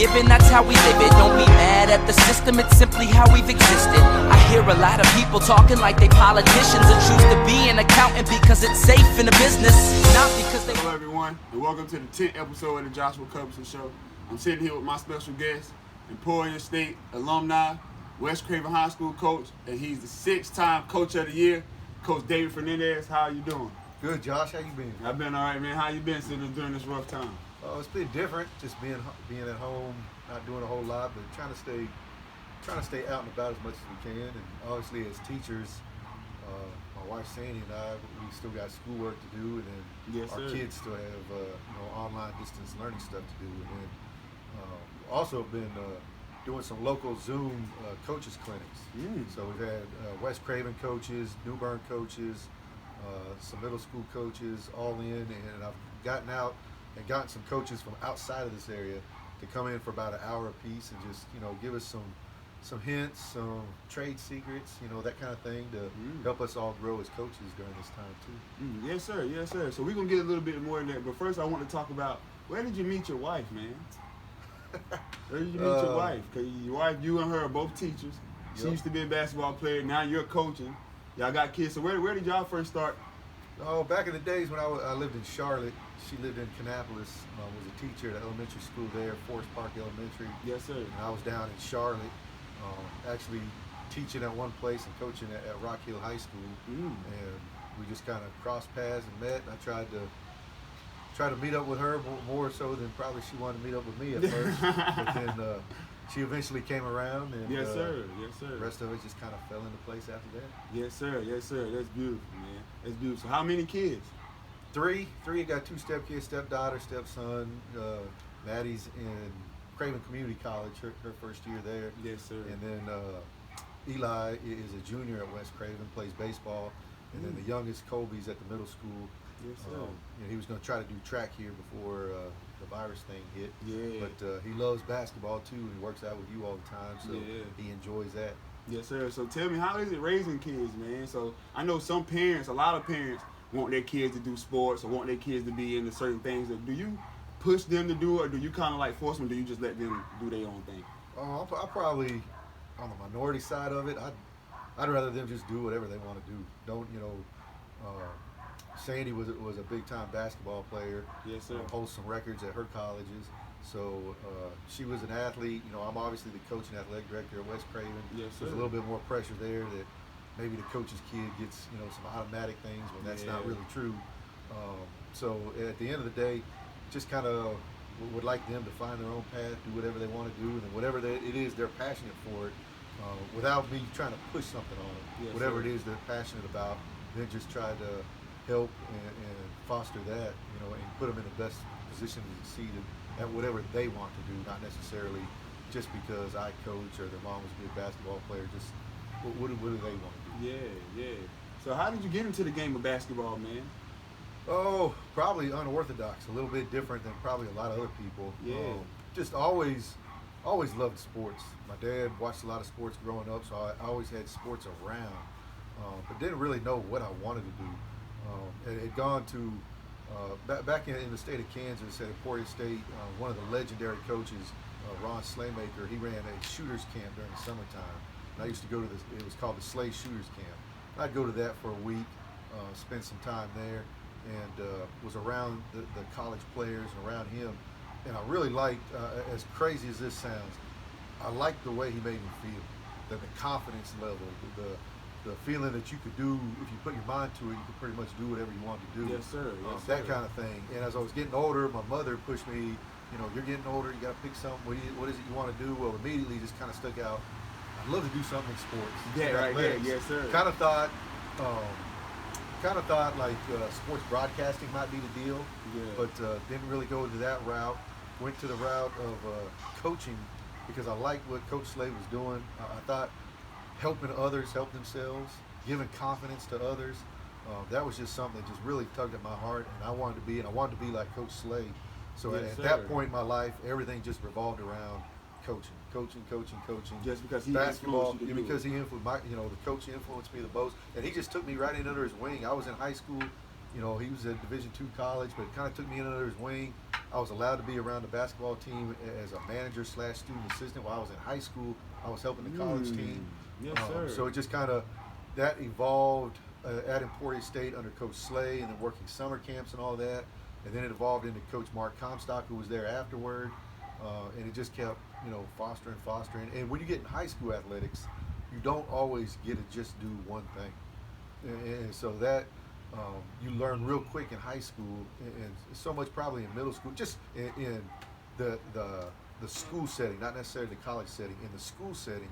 given, that's how we live it. Don't be mad at the system, it's simply how we've existed. I hear a lot of people talking like they politicians and choose to be an accountant because it's safe in the business, not because they... Hello everyone, and welcome to the 10th episode of the Joshua Cuthbertson Show. I'm sitting here with my special guest, Emporia State alumni, West Craven High School coach, and he's the 6-time Coach of the Year, Coach David Fernandez. How are you doing? Good, Josh. How you been? I've been all right, man. How you been sitting during this rough time? Oh, it's been different. Just being at home, not doing a whole lot, but trying to stay out and about as much as we can. And obviously, as teachers, my wife Sandy and I, we still got schoolwork to do, and then our kids still have online distance learning stuff to do. And then also been doing some local Zoom coaches clinics. So we've had West Craven coaches, New Bern coaches, some middle school coaches, all in, and I've gotten out and gotten some coaches from outside of this area to come in for about an hour apiece and just give us some hints, some trade secrets, that kind of thing to help us all grow as coaches during this time too. Yes sir, yes sir. So we're gonna get a little bit more in that, but first I want to talk about, where did you meet your wife, man? Where did you meet your wife? Cause your wife, you and her are both teachers. She used to be a basketball player. Now you're coaching. Y'all got kids. So where did y'all first start? Oh, back in the days when I lived in Charlotte, she lived in Kannapolis, was a teacher at elementary school there, Forest Park Elementary. Yes, sir. And I was down in Charlotte, actually teaching at one place and coaching at Rock Hill High School. And we just kind of crossed paths and met. And I tried to meet up with her more so than probably she wanted to meet up with me at first. But then she eventually came around, and yes, sir. Yes, sir. The rest of it just kind of fell into place after that. Yes, sir. Yes, sir. That's beautiful, man. That's beautiful. So how many kids? Three. I got 2 stepkids, stepdaughter, stepson. Maddie's in Craven Community College, her first year there. Yes, sir. And then Eli is a junior at West Craven, plays baseball. And then the youngest, Colby's at the middle school. Yes, sir. He was going to try to do track here before the virus thing hit. Yeah. But he loves basketball too, and he works out with you all the time, so he enjoys that. Yes, sir. So tell me, how is it raising kids, man? So I know some parents, a lot of parents, want their kids to do sports or want their kids to be into certain things. Do you push them to do it, or do you kind of like force them, or do you just let them do their own thing? I'm probably on the minority side of it. I'd rather them just do whatever they want to do. Don't, Sandy was a big-time basketball player. Yes, sir. Holds some records at her colleges. So she was an athlete. I'm obviously the coach and athletic director at West Craven. Yes, sir. There's a little bit more pressure there that maybe the coach's kid gets, some automatic things when that's not really true. So at the end of the day, just kind of would like them to find their own path, do whatever they want to do, and whatever it is they're passionate for it, without me trying to push something on them. Yes, whatever sir. it is they're passionate about, then just try to help and foster that, and put them in the best position to succeed at whatever they want to do, not necessarily just because I coach or their mom was a good basketball player. Just what do they want to do? Yeah. So how did you get into the game of basketball, man? Oh, probably unorthodox, a little bit different than probably a lot of other people. Yeah. Just always loved sports. My dad watched a lot of sports growing up, so I always had sports around, but didn't really know what I wanted to do. Had gone to back in the state of Kansas at Emporia State. One of the legendary coaches, Ron Slaymaker, he ran a shooters camp during the summertime. And I used to go to it was called the Slay Shooters Camp. I'd go to that for a week, spend some time there, and was around the college players and around him. And I really liked, as crazy as this sounds, I liked the way he made me feel, the confidence level, the feeling that you could do, if you put your mind to it, you could pretty much do whatever you want to do. Yes, sir. Yes, that kind of thing. And as I was getting older, my mother pushed me, you're getting older, you got to pick something. What is it you want to do? Well, immediately just kind of stuck out. I'd love to do something in sports. Yeah, right there. Yes, sir. Kind of thought like sports broadcasting might be the deal, but didn't really go to that route. Went to the route of coaching because I liked what Coach Slay was doing. I thought helping others help themselves, giving confidence to others, that was just something that just really tugged at my heart, and I wanted to be like Coach Slay. So at that point in my life, everything just revolved around coaching. Just because he basketball, influenced you to do because he influenced the coach influenced me the most, and he just took me right in under his wing. I was in high school, You know, he was at Division II college, but it kind of took me under his wing. I was allowed to be around the basketball team as a manager / student assistant while I was in high school. I was helping the college team. Yes, sir. So it just kind of, that evolved at Emporia State under Coach Slay, and then working summer camps and all that. And then it evolved into Coach Mark Comstock, who was there afterward. And it just kept, you know, fostering. And when you get in high school athletics, you don't always get to just do one thing. And so that, you learn real quick in high school, and so much probably in middle school, just in the school setting, not necessarily the college setting, in the school setting,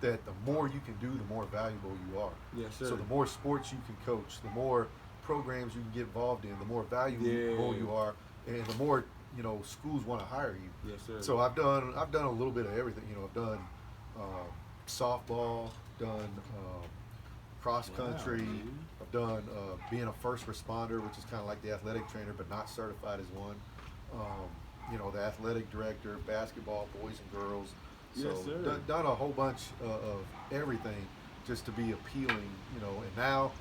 that the more you can do, the more valuable you are. Yes, sir. So the more sports you can coach, the more programs you can get involved in, the more valuable you are, and the more, you know, schools want to hire you. Yes, sir. So I've done a little bit of everything. You know, I've done softball, done cross country. man. I've done being a first responder, which is kind of like the athletic trainer, but not certified as one. You know, the athletic director, basketball, boys and girls. So Yes, sir. done a whole bunch of everything just to be appealing, you know. And now,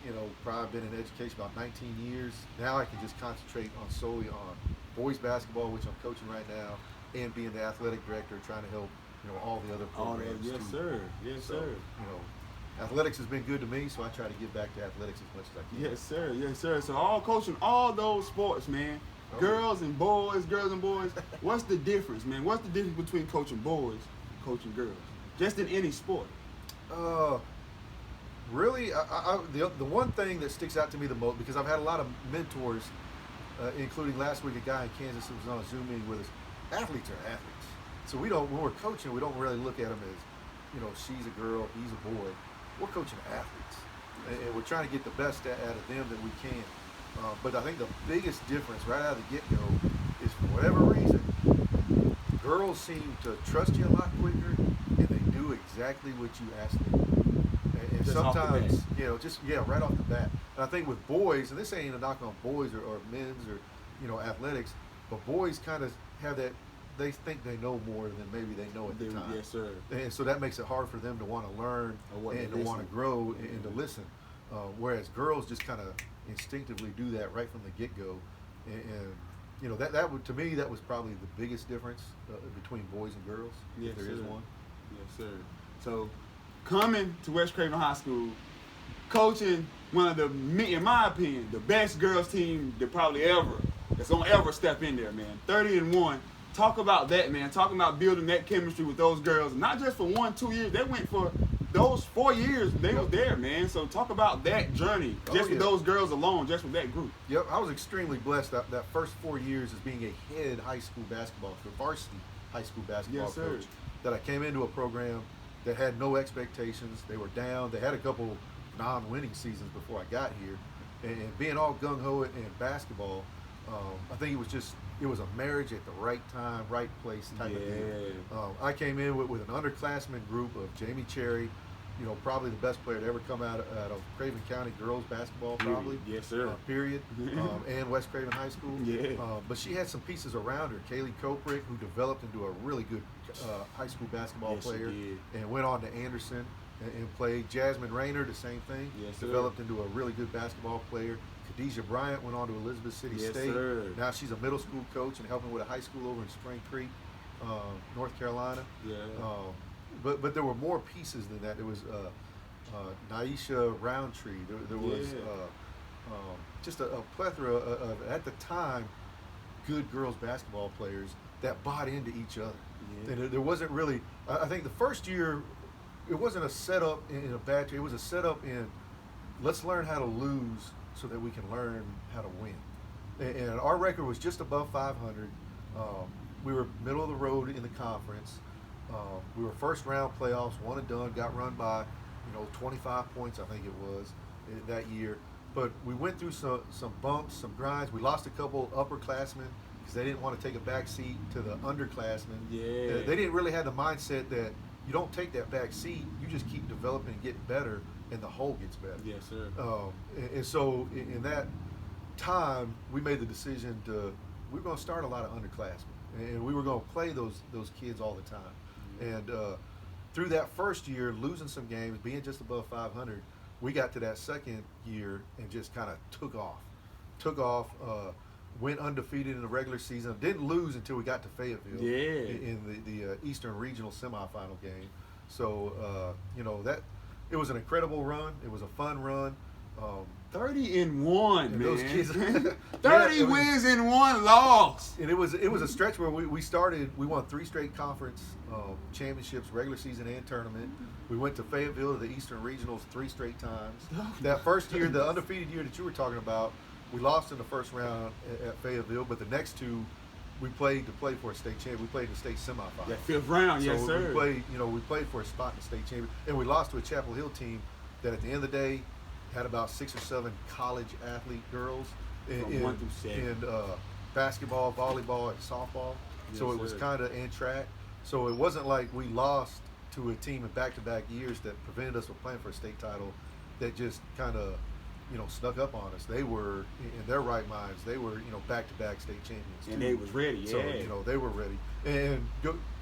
you know, probably been in education about 19 years. Now I can just concentrate solely on boys basketball, which I'm coaching right now, and being the athletic director, trying to help, you know, all the other All that, programs. yes, too. sir. Yes, So, sir. you know, athletics has been good to me, so I try to give back to athletics as much as I can. Yes, sir. Yes, sir. So all coaching all those sports, man. Girls and boys. What's the difference, man? What's the difference between coaching boys and coaching girls? Just in any sport. Really, the one thing that sticks out to me the most, because I've had a lot of mentors, including last week a guy in Kansas who was on a Zoom meeting with us. Athletes are athletes, so when we're coaching, we don't really look at them as, you know, she's a girl, he's a boy. We're coaching athletes, and we're trying to get the best out of them that we can. But I think the biggest difference right out of the get-go is, for whatever reason, girls seem to trust you a lot quicker, and they do exactly what you ask them to do. And Just off the sometimes, bat. you know, right off the bat. And I think with boys, and this ain't a knock on boys or men's or, you know, athletics, but boys kind of have that, they think they know more than maybe they know at the time. Yes, sir. And so that makes it hard for them to want to learn Or and to want to grow and to listen. Whereas girls just kind of instinctively do that right from the get-go. And you know, that would, to me, that was probably the biggest difference between boys and girls, Yes, if there is sir. one. Yes, sir. So, coming to West Craven High School, coaching one of the, in my opinion, the best girls team that probably that's gonna ever step in there, man. 30-1. Talk about that, man. Talking about building that chemistry with those girls, not just for 1-2 years. They went for those 4 years. They was there, man. So talk about that journey, just with those girls alone, just with that group. Yep, I was extremely blessed that first 4 years as being a head high school basketball, varsity high school basketball Yes, sir. coach. That I came into a program that had no expectations. They were down. They had a couple non-winning seasons before I got here, and being all gung-ho in basketball, I think it was a marriage at the right time, right place type of deal. I came in with an underclassmen group of Jamie Cherry, you know, probably the best player to ever come out of Craven County girls basketball, probably. Yes, sir. Period. And West Craven High School. Yeah. But she had some pieces around her. Kaylee Koprick, who developed into a really good high school basketball Yes, she player, did. and went on to Anderson and played. Jasmine Rayner, the same thing. Yes, sir. Developed into a really good basketball player. Khadijah Bryant went on to Elizabeth City Yes, State. sir. Now she's a middle school coach and helping with a high school over in Spring Creek, North Carolina. Yeah. But there were more pieces than that. There was Naisha Roundtree. There was just a plethora of, at the time, good girls basketball players that bought into each other. Yeah. And there wasn't really, I think the first year, it wasn't a setup in a bad way. It was a setup in, let's learn how to lose so that we can learn how to win. And our record was just above 500. We were middle of the road in the conference. We were first round playoffs, one and done, got run by, 25 points, I think it was, that year. But we went through some bumps, some grinds. We lost a couple upperclassmen because they didn't want to take a back seat to the underclassmen. Yeah. They didn't really have the mindset that you don't take that back seat, you just keep developing and getting better, and the whole gets better. Yes, sir. And so in that time, we made the decision we were going to start a lot of underclassmen, and we were going to play those kids all the time. And through that first year, losing some games, being just above 500, we got to that second year and just kind of took off. Went undefeated in the regular season. Didn't lose until we got to Fayetteville. In the Eastern Regional semifinal game. So that it was an incredible run. It was a fun run. 30-1, man. Those kids, 30 wins and 1 loss. And it was a stretch where we won 3 straight conference championships, regular season and tournament. We went to Fayetteville to the Eastern Regionals 3 straight times. That first year, the undefeated year that you were talking about, we lost in the first round at Fayetteville, but the next 2 we played to play for a state champion. We played in the state semifinal. That 5th round, yes, sir. We played for a spot in the state champion, and we lost to a Chapel Hill team that at the end of the day had about 6 or 7 college athlete girls in 1 through 7. in basketball, volleyball, and softball. Yes, so it was kind of in track. So it wasn't like we lost to a team in back-to-back years that prevented us from playing for a state title that just kind of snuck up on us. They were in their right minds. They were back-to-back state champions too. And they was ready. Yeah. So they were ready. And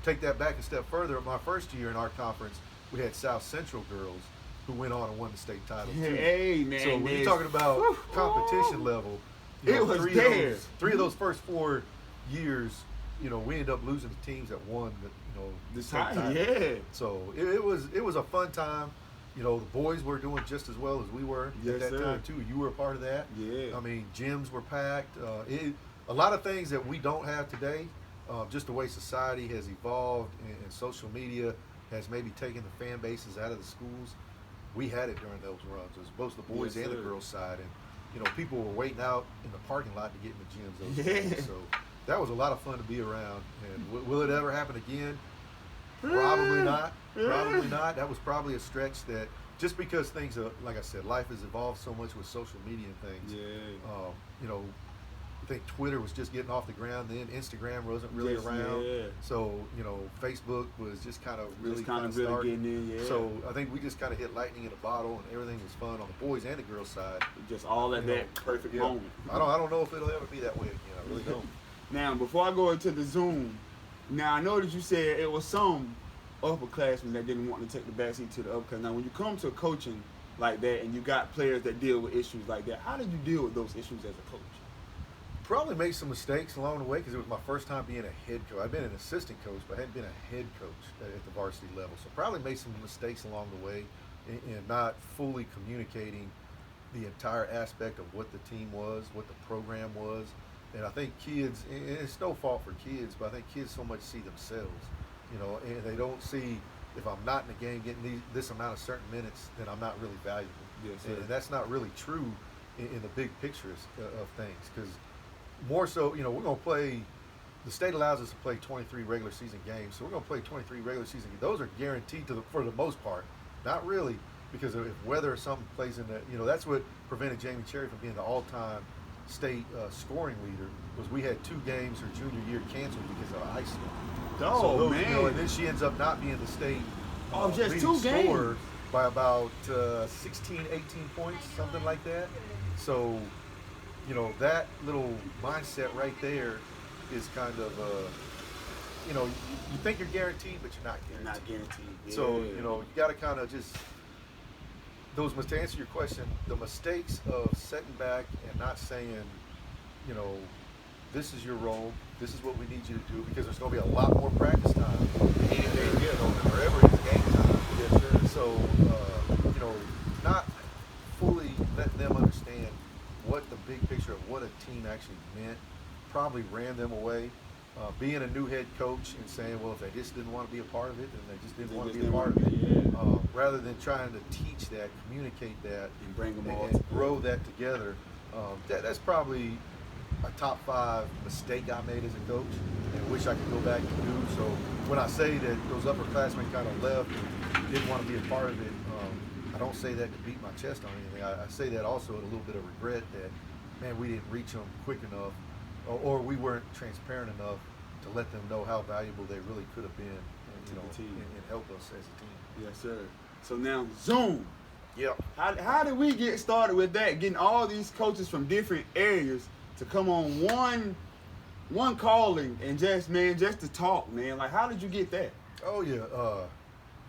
take that back a step further. My first year in our conference, we had South Central girls who went on and won the state title too. Hey man. So when you're talking about competition level, it was there. 3 of those first 4 years, we ended up losing to teams that won the state title. Yeah. So it was a fun time. The boys were doing just as well as we were at that time too. You were a part of that. Yeah. I mean, gyms were packed. A lot of things that we don't have today. Just the way society has evolved and social media has maybe taken the fan bases out of the schools. We had it during those runs. It was both the boys and the girls side, and people were waiting out in the parking lot to get in the gyms. Those days. So that was a lot of fun to be around. And will it ever happen again? Probably not. Probably not. That was probably a stretch that just because things are, like I said, life has evolved so much with social media and things. Yeah. I think Twitter was just getting off the ground then. Instagram wasn't really around. Yeah. So, Facebook was just kind of really starting. Getting in, yeah. So I think we just kind of hit lightning in a bottle and everything was fun on the boys and the girls side. Just all at that perfect moment. I don't know if it'll ever be that way again. I really don't. Now, before I go into the Zoom, now I know that you said it was some upperclassmen that didn't want to take the backseat to the upperclass. Now, when you come to coaching like that and you got players that deal with issues like that, how did you deal with those issues as a coach? Probably made some mistakes along the way because it was my first time being a head coach. I've been an assistant coach, but I hadn't been a head coach at the varsity level. So probably made some mistakes along the way in not fully communicating the entire aspect of what the team was, what the program was. And I think kids, and it's no fault for kids, but I think kids so much see themselves, and they don't see if I'm not in the game getting this amount of certain minutes, then I'm not really valuable. Yes, and that's not really true in the big picture of things because more so, we're going to play, the state allows us to play 23 regular season games, so we're going to play 23 regular season games. Those are guaranteed for the most part. Not really, because if weather or something plays in there, that's what prevented Jamie Cherry from being the all-time state scoring leader, was we had 2 games her junior year canceled because of ice storm. Man. And then she ends up not being the state just leading 2 scorer games by about 16, 18 points, something like that. So, that little mindset right there is kind of, you think you're guaranteed, but you're not guaranteed. Not guaranteed. Yeah. So, you got to kind of just, to answer your question, the mistakes of setting back and not saying, this is your role, this is what we need you to do, because there's going to be a lot more practice time wherever it's game time. Yes, sir. So, not fully letting them understand what the big picture of what a team actually meant probably ran them away. Being a new head coach and saying, well, if they just didn't want to be a part of it, then they just didn't want to be a part of it. Yeah. Rather than trying to teach that, communicate that, and bring them all and grow that together. That's probably a top 5 mistake I made as a coach and wish I could go back and do. So when I say that those upperclassmen kind of left and didn't want to be a part of it, I don't say that to beat my chest on anything. I say that also with a little bit of regret that, man, we didn't reach them quick enough or we weren't transparent enough to let them know how valuable they really could have been and help us as a team. Yes, sir. So now, Zoom. Yep. How did we get started with that? Getting all these coaches from different areas to come on one calling and just to talk, man. Like, how did you get that? Oh yeah.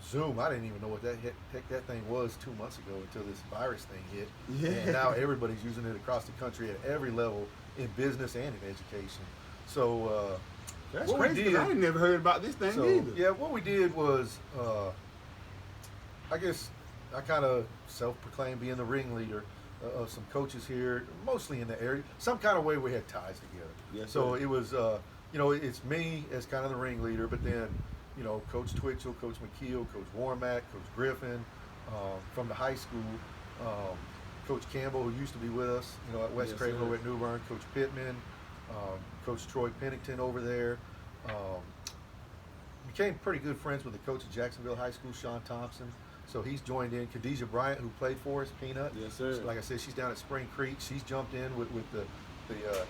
Zoom, I didn't even know what heck that thing was 2 months ago until this virus thing hit. Yeah. And now everybody's using it across the country at every level in business and in education. So That's what crazy, we did, I ain't never heard about this thing either. yeah, what we did was, I guess I kind of self-proclaimed being the ringleader of some coaches here, mostly in the area. Some kind of way we had ties together. Yes, So sir. it was, it's me as kind of the ringleader, but then, Coach Twitchell, Coach McKeel, Coach Warmack, Coach Griffin from the high school, Coach Campbell, who used to be with us, at West Yes, Craven sir. over at New Bern, Coach Pittman, Coach Troy Pennington over there. Became pretty good friends with the coach at Jacksonville High School, Sean Thompson. So he's joined in. Khadijah Bryant, who played for us, Peanut. Yes, sir. Like I said, she's down at Spring Creek. She's jumped in with the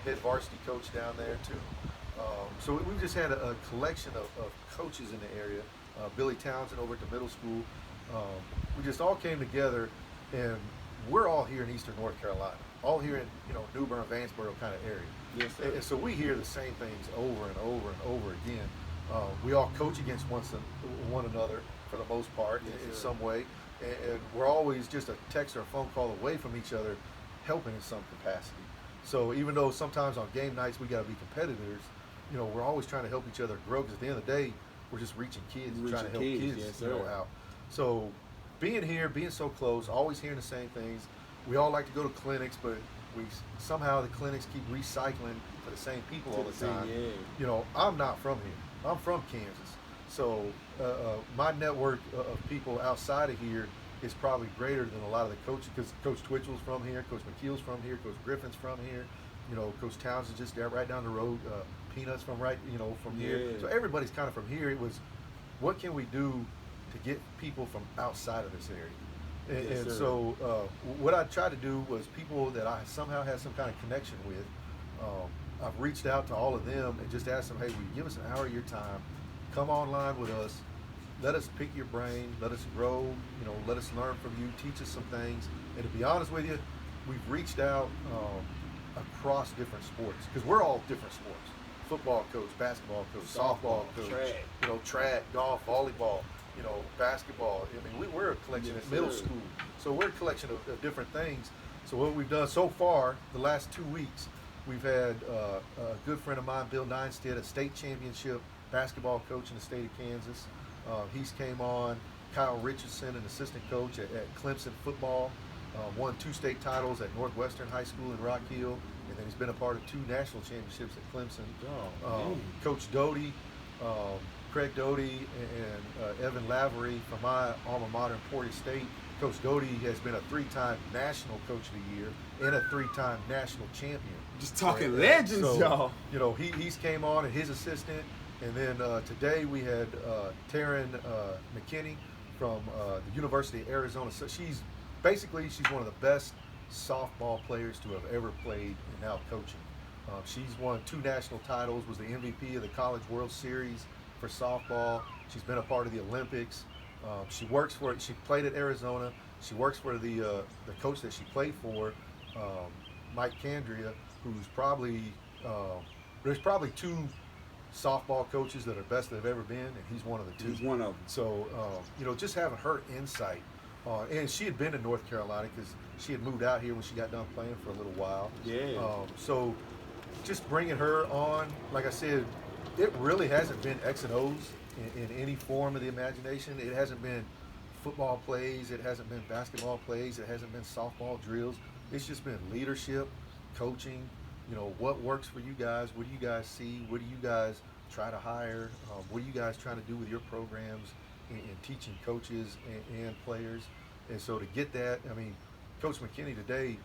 head varsity coach down there too. So we've just had a collection of coaches in the area. Billy Townsend over at the middle school. We just all came together, and we're all here in Eastern North Carolina, all here in New Bern, Vanceboro kind of area. Yes, sir. And so we hear the same things over and over and over again. We all coach against one another for the most part in some way, and we're always just a text or a phone call away from each other, helping in some capacity. So even though sometimes on game nights we got to be competitors, we're always trying to help each other grow, because at the end of the day, we're just reaching kids, and trying to help kids, yes, sir. out. So being here, being so close, always hearing the same things. We all like to go to clinics, but somehow the clinics keep recycling to the same people all the time. Yeah. I'm not from here. I'm from Kansas. So my network of people outside of here is probably greater than a lot of the coaches, because Coach Twitchell's from here, Coach McKeel's from here, Coach Griffin's from here, Coach Townsend's just right down the road, Peanuts from from here. Yeah. So everybody's kind of from here. It was, what can we do to get people from outside of this area? And, Yes, and sir. so what I tried to do was people that I somehow had some kind of connection with. I've reached out to all of them and just asked them, hey, will you give us an hour of your time? Come online with us. Let us pick your brain. Let us grow. Let us learn from you. Teach us some things. And to be honest with you, we've reached out across different sports, because we're all different sports. Football coach, basketball coach, softball coach, track, golf, volleyball, basketball. I mean, we're a collection Yes, at middle sir. school. So we're a collection of different things. So what we've done so far, the last 2 weeks, we've had a good friend of mine, Bill Ninestead, a state championship basketball coach in the state of Kansas. He's came on. Kyle Richardson, an assistant coach at Clemson football, won 2 state titles at Northwestern High School in Rock Hill, and then he's been a part of 2 national championships at Clemson. Coach Doty, Craig Doty, and Evan Lavery from my alma mater in Portage State. Coach Doty has been a 3-time National Coach of the Year and a 3-time national champion. Just talking And, legends, so, y'all. He's came on, and his assistant. And then today we had Taryn McKinney from the University of Arizona. So she's one of the best softball players to have ever played, and now coaching. She's won 2 national titles, was the MVP of the College World Series for softball. She's been a part of the Olympics. She played at Arizona. She works for the coach that she played for, Mike Candria, who's probably, there's probably 2 softball coaches that are best that have ever been, and he's one of the 2. He's one of them. So, just having her insight, and she had been in North Carolina because she had moved out here when she got done playing for a little while. Yeah. So, just bringing her on, like I said, it really hasn't been X and O's in any form of the imagination. It hasn't been football plays. It hasn't been basketball plays. It hasn't been softball drills. It's just been leadership, coaching. What works for you guys? What do you guys see? What do you guys try to hire? What are you guys trying to do with your programs in teaching coaches and players? And so to get that, I mean, Coach McKinney today,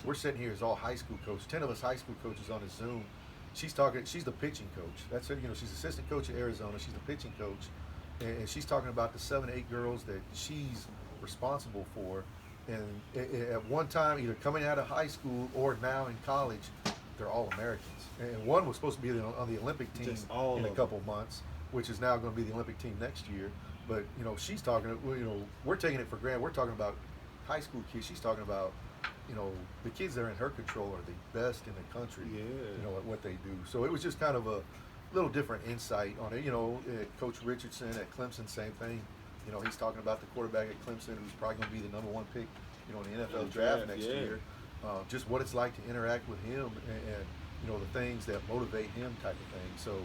we're sitting here as all high school coaches, 10 of us high school coaches on this Zoom. She's the pitching coach. That's it. She's assistant coach at Arizona. She's the pitching coach. And she's talking about the 7 to 8 girls that she's responsible for. And at one time, either coming out of high school or now in college, they're all Americans. And one was supposed to be on the Olympic team in a couple months, which is now going to be the Olympic team next year. But, she's talking, we're taking it for granted. We're talking about high school kids. She's talking about, the kids that are in her control are the best in the country, at what they do. So it was just kind of a little different insight on it. Coach Richardson at Clemson, same thing. You know, he's talking about the quarterback at Clemson who's probably going to be the #1 pick, you know, in the NFL draft next year. Just what it's like to interact with him and you know, the things that motivate him type of thing. So,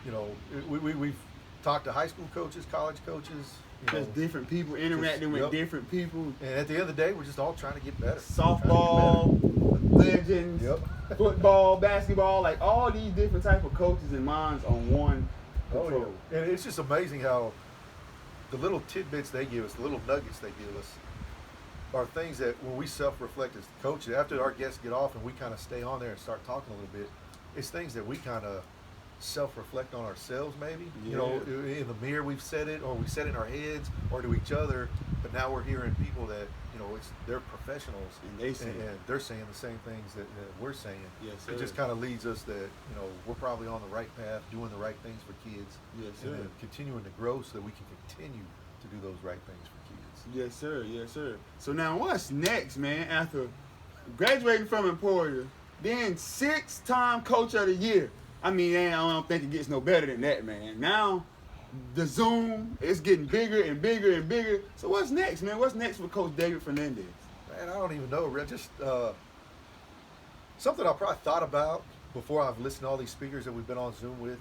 you know, we've talked to high school coaches, college coaches. Just different people interacting with different people. And at the end of the day, we're just all trying to get better. Softball, legends, football, basketball, like all these different type of coaches and minds on one control. And it's just amazing how the little tidbits they give us, the little nuggets they give us, are things that when we self-reflect as coaches, after our guests get off and we kind of stay on there and start talking a little bit, it's things that we kind of self-reflect on ourselves maybe. You know, in the mirror we've said it, or we said it in our heads, or to each other, but now we're hearing people that, you know, they're professionals and they're saying the same things that we're saying. It just kind of leads us that, you know, we're probably on the right path, doing the right things for kids, and then continuing to grow so that we can continue to do those right things for kids. Yes, sir. Yes, sir. So now what's next, man? After graduating from Emporia, then 6-time Coach of the Year. I mean, I don't think it gets no better than that, man. Now, the Zoom is getting bigger and bigger and bigger. So what's next, man? What's next for Coach David Fernandez? Man, I don't even know. Just something I probably thought about before I've listened to all these speakers that we've been on Zoom with.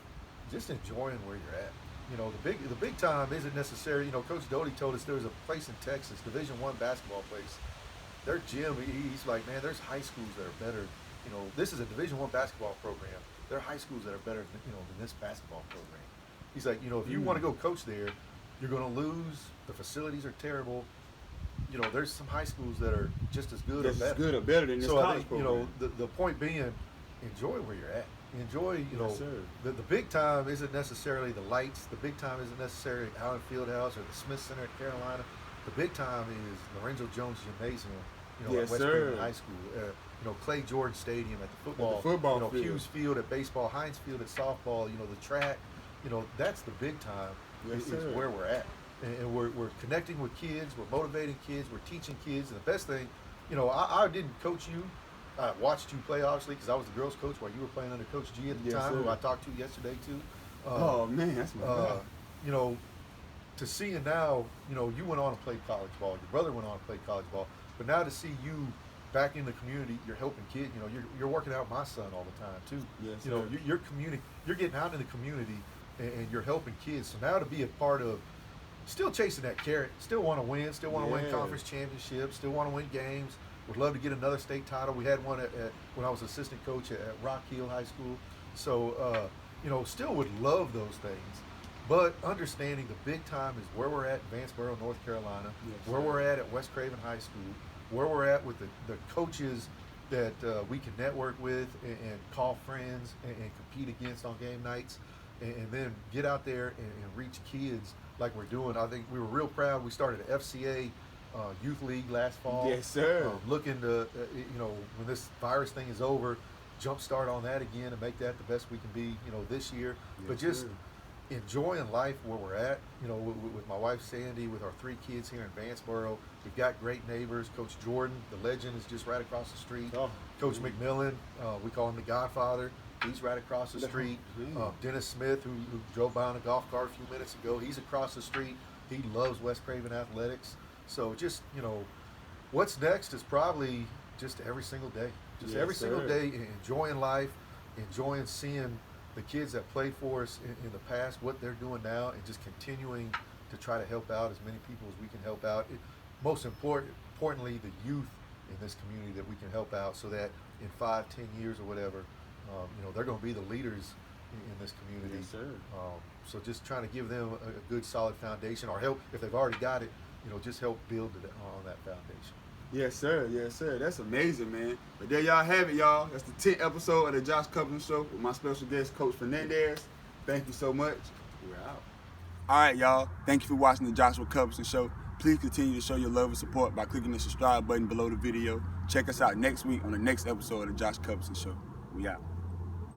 Just enjoying where you're at. You know, the big time isn't necessary. You know, Coach Doty told us there was a place in Texas, Division I basketball place. Their gym, he's like, man, there's high schools that are better. You know, this is a Division I basketball program. There are high schools that are better, than this basketball program. He's like, you know, if you want to go coach there, you're going to lose. The facilities are terrible. You know, there's some high schools that are just as good or better than this college college program. You know, the point being, enjoy where you're at. Enjoy, you know, the big time isn't necessarily the lights. The big time isn't necessarily Allen Fieldhouse or the Smith Center at Carolina. The big time is Lorenzo Jones Gymnasium, you know, at West Craven High School. You know, Clay Jordan Stadium at the football, you know, field. Hughes Field at baseball, Heinz Field at softball, you know, the track, you know, that's the big time is where we're at. And we're connecting with kids, we're motivating kids, we're teaching kids. And the best thing, you know, I didn't coach you. I watched you play, obviously, because I was the girls' coach while you were playing under Coach G at the time, who I talked to yesterday, too. Oh, man, that's my guy. You know, to see it now, you know, you went on and played college ball. Your brother went on and played college ball. But now to see you back in the community, you're helping kids. You know, you're working out with my son all the time too. You know, you're getting out in the community and you're helping kids. So now to be a part of, still chasing that carrot, still want to win, still want to win conference championships, still want to win games. Would love to get another state title. We had one when I was assistant coach at Rock Hill High School. So you know, still would love those things. But understanding the big time is where we're at in Vanceboro, North Carolina, where we're at West Craven High School, where we're at with the coaches that we can network with and call friends and compete against on game nights, and then get out there and reach kids like we're doing. I think we were real proud. We started an FCA youth league last fall. Yes, sir. Looking to, you know, when this virus thing is over, jumpstart on that again and make that the best we can be, you know, this year. But just enjoying life where we're at, you know, with my wife Sandy, with our 3 kids here in Vanceboro. We've got great neighbors. Coach Jordan, the legend, is just right across the street. Coach McMillan, we call him the Godfather. He's right across the street. Dennis Smith, who drove by on a golf cart a few minutes ago, he's across the street. He loves West Craven athletics. So just, you know, what's next is probably just every single day. Just every single day, enjoying life, enjoying seeing the kids that played for us in the past, what they're doing now, and just continuing to try to help out as many people as we can help out. Most importantly, the youth in this community that we can help out, so that in 5-10 years or whatever, you know, they're going to be the leaders in this community. Yes, sir. So just trying to give them a good, solid foundation, or help if they've already got it. You know, just help build it on that foundation. Yes, sir. Yes, sir. That's amazing, man. But there y'all have it, y'all. That's the 10th episode of the Josh Cuthbertson Show with my special guest, Coach Fernandez. Thank you so much. We're out. All right, y'all. Thank you for watching the Joshua Cuthbertson Show. Please continue to show your love and support by clicking the subscribe button below the video. Check us out next week on the next episode of the Josh Cuthbertson Show. We out.